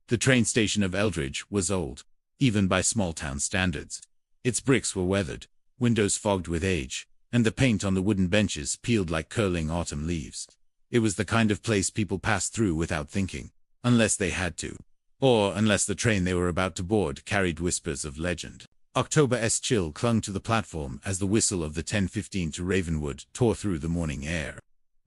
The train station of Eldridge was old, even by small-town standards. Its bricks were weathered, windows fogged with age, and the paint on the wooden benches peeled like curling autumn leaves. It was the kind of place people passed through without thinking, unless they had to, or unless the train they were about to board carried whispers of legend. October's chill clung to the platform as the whistle of the 10:15 to Ravenwood tore through the morning air.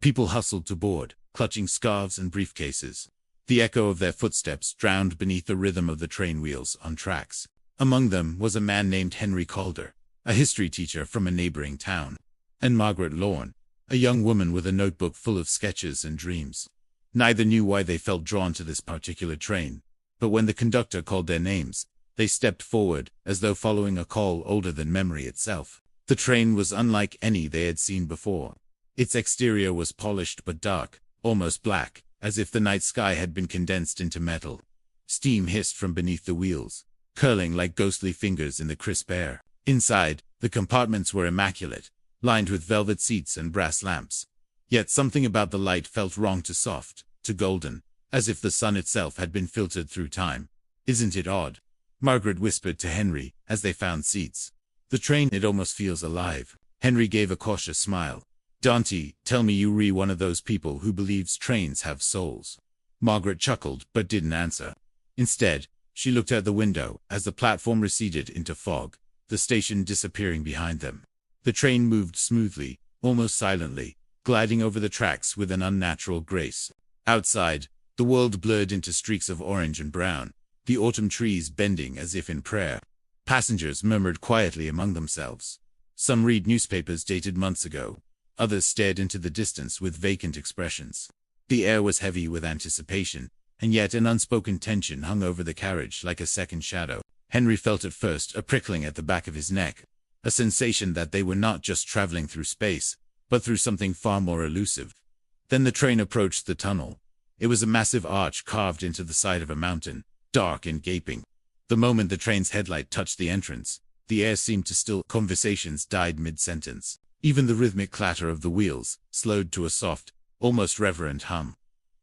People hustled to board, clutching scarves and briefcases. The echo of their footsteps drowned beneath the rhythm of the train wheels on tracks. Among them was a man named Henry Calder, a history teacher from a neighboring town, and Margaret Lorne, a young woman with a notebook full of sketches and dreams. Neither knew why they felt drawn to this particular train, but when the conductor called their names, they stepped forward, as though following a call older than memory itself. The train was unlike any they had seen before. Its exterior was polished but dark, almost black, as if the night sky had been condensed into metal. Steam hissed from beneath the wheels, curling like ghostly fingers in the crisp air. Inside, the compartments were immaculate, lined with velvet seats and brass lamps. Yet something about the light felt wrong, too soft, too golden, as if the sun itself had been filtered through time. "Isn't it odd?" Margaret whispered to Henry as they found seats. "The train, it almost feels alive." Henry gave a cautious smile. "Dante, tell me you re one of those people who believes trains have souls." Margaret chuckled but didn't answer. Instead, she looked out the window as the platform receded into fog, the station disappearing behind them. The train moved smoothly, almost silently, gliding over the tracks with an unnatural grace. Outside, the world blurred into streaks of orange and brown, the autumn trees bending as if in prayer. Passengers murmured quietly among themselves. Some read newspapers dated months ago. Others stared into the distance with vacant expressions. The air was heavy with anticipation, and yet an unspoken tension hung over the carriage like a second shadow. Henry felt at first a prickling at the back of his neck, a sensation that they were not just traveling through space, but through something far more elusive. Then the train approached the tunnel. It was a massive arch carved into the side of a mountain, dark and gaping. The moment the train's headlight touched the entrance, the air seemed to still. Conversations died mid-sentence. Even the rhythmic clatter of the wheels slowed to a soft, almost reverent hum.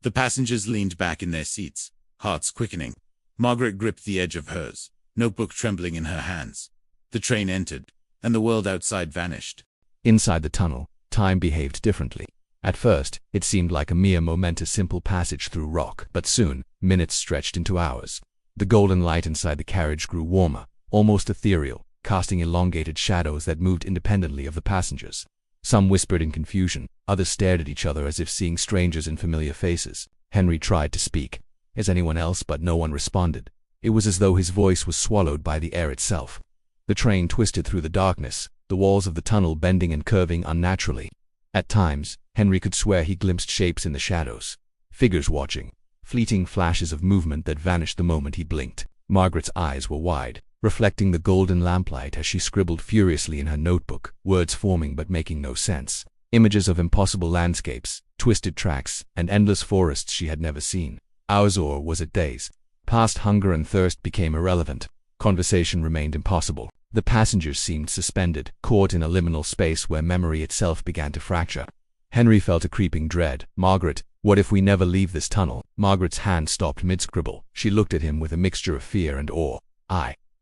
The passengers leaned back in their seats, hearts quickening. Margaret gripped the edge of hers, notebook trembling in her hands. The train entered, and the world outside vanished. Inside the tunnel, time behaved differently. At first, it seemed like a mere momentous simple passage through rock, but soon, minutes stretched into hours. The golden light inside the carriage grew warmer, almost ethereal, casting elongated shadows that moved independently of the passengers. Some whispered in confusion, others stared at each other as if seeing strangers in familiar faces. Henry tried to speak, as anyone else, but no one responded. It was as though his voice was swallowed by the air itself. The train twisted through the darkness, the walls of the tunnel bending and curving unnaturally. At times, Henry could swear he glimpsed shapes in the shadows, figures watching, fleeting flashes of movement that vanished the moment he blinked. Margaret's eyes were wide, reflecting the golden lamplight as she scribbled furiously in her notebook, words forming but making no sense. Images of impossible landscapes, twisted tracks, and endless forests she had never seen. Auzor was at days. Past hunger and thirst became irrelevant. Conversation remained impossible. The passengers seemed suspended, caught in a liminal space where memory itself began to fracture. Henry felt a creeping dread. "Margaret, what if we never leave this tunnel?" Margaret's hand stopped mid-scribble. She looked at him with a mixture of fear and awe.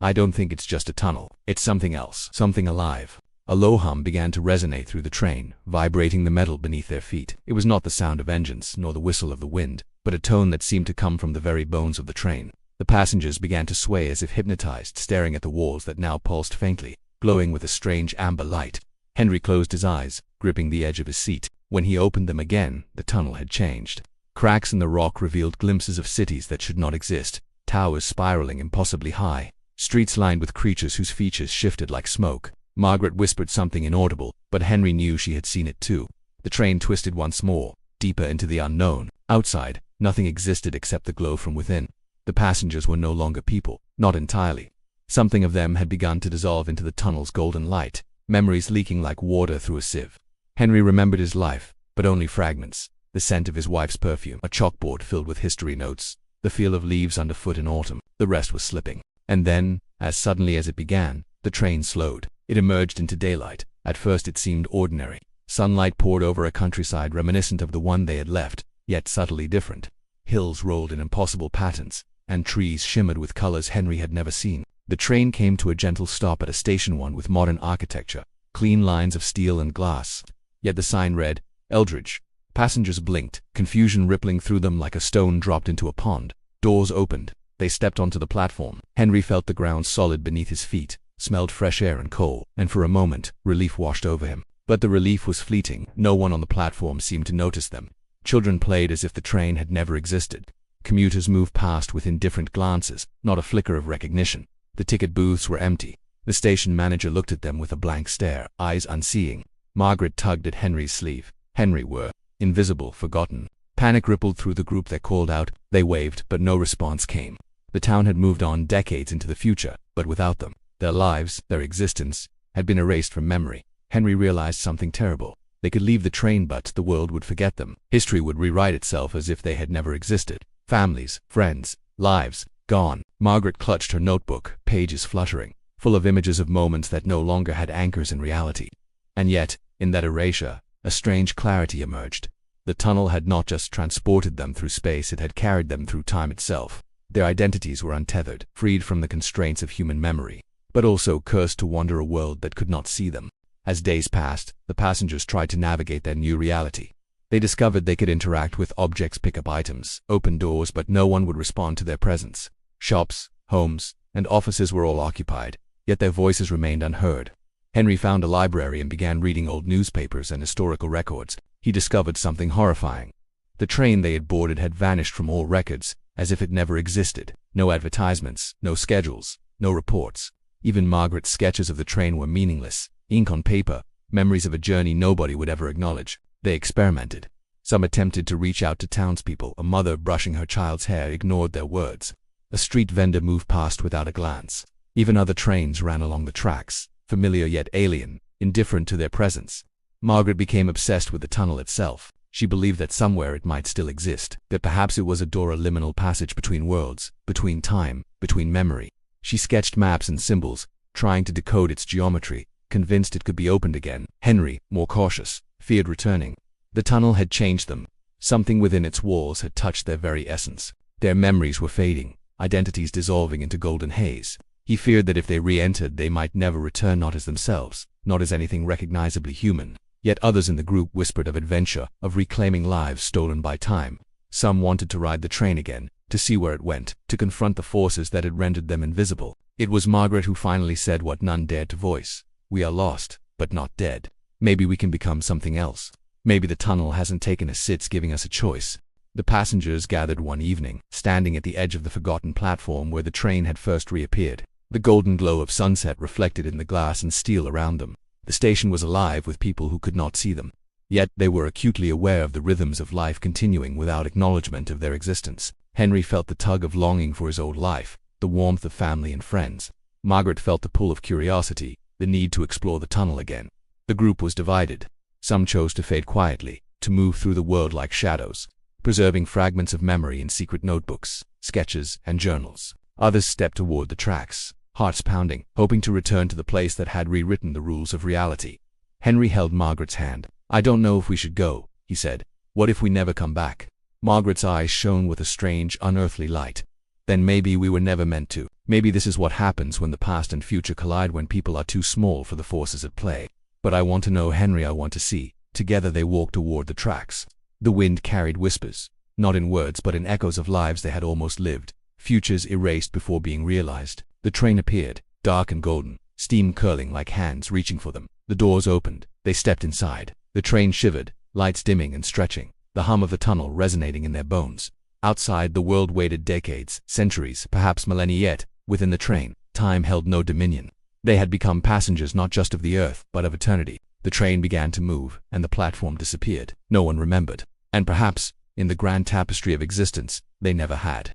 I don't think it's just a tunnel. It's something else, something alive." A low hum began to resonate through the train, vibrating the metal beneath their feet. It was not the sound of engines, nor the whistle of the wind, but a tone that seemed to come from the very bones of the train. The passengers began to sway as if hypnotized, staring at the walls that now pulsed faintly, glowing with a strange amber light. Henry closed his eyes, gripping the edge of his seat. When he opened them again, the tunnel had changed. Cracks in the rock revealed glimpses of cities that should not exist, towers spiraling impossibly high, streets lined with creatures whose features shifted like smoke. Margaret whispered something inaudible, but Henry knew she had seen it too. The train twisted once more, deeper into the unknown. Outside, nothing existed except the glow from within. The passengers were no longer people, not entirely. Something of them had begun to dissolve into the tunnel's golden light, memories leaking like water through a sieve. Henry remembered his life, but only fragments. The scent of his wife's perfume, a chalkboard filled with history notes, the feel of leaves underfoot in autumn. The rest was slipping. And then, as suddenly as it began, the train slowed. It emerged into daylight. At first it seemed ordinary. Sunlight poured over a countryside reminiscent of the one they had left, yet subtly different. Hills rolled in impossible patterns, and trees shimmered with colors Henry had never seen. The train came to a gentle stop at a station one with modern architecture, clean lines of steel and glass. Yet the sign read, Eldridge. Passengers blinked, confusion rippling through them like a stone dropped into a pond. Doors opened. They stepped onto the platform. Henry felt the ground solid beneath his feet, smelled fresh air and coal, and for a moment, relief washed over him. But the relief was fleeting. No one on the platform seemed to notice them. Children played as if the train had never existed. Commuters moved past with indifferent glances, not a flicker of recognition. The ticket booths were empty. The station manager looked at them with a blank stare, eyes unseeing. Margaret tugged at Henry's sleeve. Henry were invisible, forgotten. Panic rippled through the group. They called out. They waved, but no response came. The town had moved on decades into the future, but without them. Their lives, their existence, had been erased from memory. Henry realized something terrible. They could leave the train, but the world would forget them. History would rewrite itself as if they had never existed. Families, friends, lives, gone. Margaret clutched her notebook, pages fluttering, full of images of moments that no longer had anchors in reality. And yet, in that erasure, a strange clarity emerged. The tunnel had not just transported them through space, it had carried them through time itself. Their identities were untethered, freed from the constraints of human memory, but also cursed to wander a world that could not see them. As days passed, the passengers tried to navigate their new reality. They discovered they could interact with objects, pick up items, open doors, but no one would respond to their presence. Shops, homes, and offices were all occupied, yet their voices remained unheard. Henry found a library and began reading old newspapers and historical records. He discovered something horrifying. The train they had boarded had vanished from all records, as if it never existed. No advertisements, no schedules, no reports. Even Margaret's sketches of the train were meaningless. Ink on paper, memories of a journey nobody would ever acknowledge. They experimented. Some attempted to reach out to townspeople. A mother brushing her child's hair ignored their words. A street vendor moved past without a glance. Even other trains ran along the tracks, familiar yet alien, indifferent to their presence. Margaret became obsessed with the tunnel itself. She believed that somewhere it might still exist, that perhaps it was a door, a liminal passage between worlds, between time, between memory. She sketched maps and symbols, trying to decode its geometry, convinced it could be opened again. Henry, more cautious, feared returning. The tunnel had changed them. Something within its walls had touched their very essence. Their memories were fading, identities dissolving into golden haze. He feared that if they re-entered, they might never return, not as themselves, not as anything recognizably human. Yet others in the group whispered of adventure, of reclaiming lives stolen by time. Some wanted to ride the train again, to see where it went, to confront the forces that had rendered them invisible. It was Margaret who finally said what none dared to voice. We are lost, but not dead. Maybe we can become something else. Maybe the tunnel hasn't taken us, it's giving us a choice. The passengers gathered one evening, standing at the edge of the forgotten platform where the train had first reappeared. The golden glow of sunset reflected in the glass and steel around them. The station was alive with people who could not see them. Yet they were acutely aware of the rhythms of life continuing without acknowledgement of their existence. Henry felt the tug of longing for his old life, the warmth of family and friends. Margaret felt the pull of curiosity, the need to explore the tunnel again. The group was divided. Some chose to fade quietly, to move through the world like shadows, preserving fragments of memory in secret notebooks, sketches, and journals. Others stepped toward the tracks, hearts pounding, hoping to return to the place that had rewritten the rules of reality. Henry held Margaret's hand. I don't know if we should go, he said. What if we never come back? Margaret's eyes shone with a strange, unearthly light. Then maybe we were never meant to. Maybe this is what happens when the past and future collide, when people are too small for the forces at play. But I want to know, Henry, I want to see. Together they walked toward the tracks. The wind carried whispers, not in words but in echoes of lives they had almost lived, futures erased before being realized. The train appeared, dark and golden, steam curling like hands reaching for them. The doors opened. They stepped inside. The train shivered, lights dimming and stretching, the hum of the tunnel resonating in their bones. Outside, the world waited decades, centuries, perhaps millennia, yet within the train, time held no dominion. They had become passengers not just of the earth, but of eternity. The train began to move, and the platform disappeared. No one remembered. And perhaps, in the grand tapestry of existence, they never had.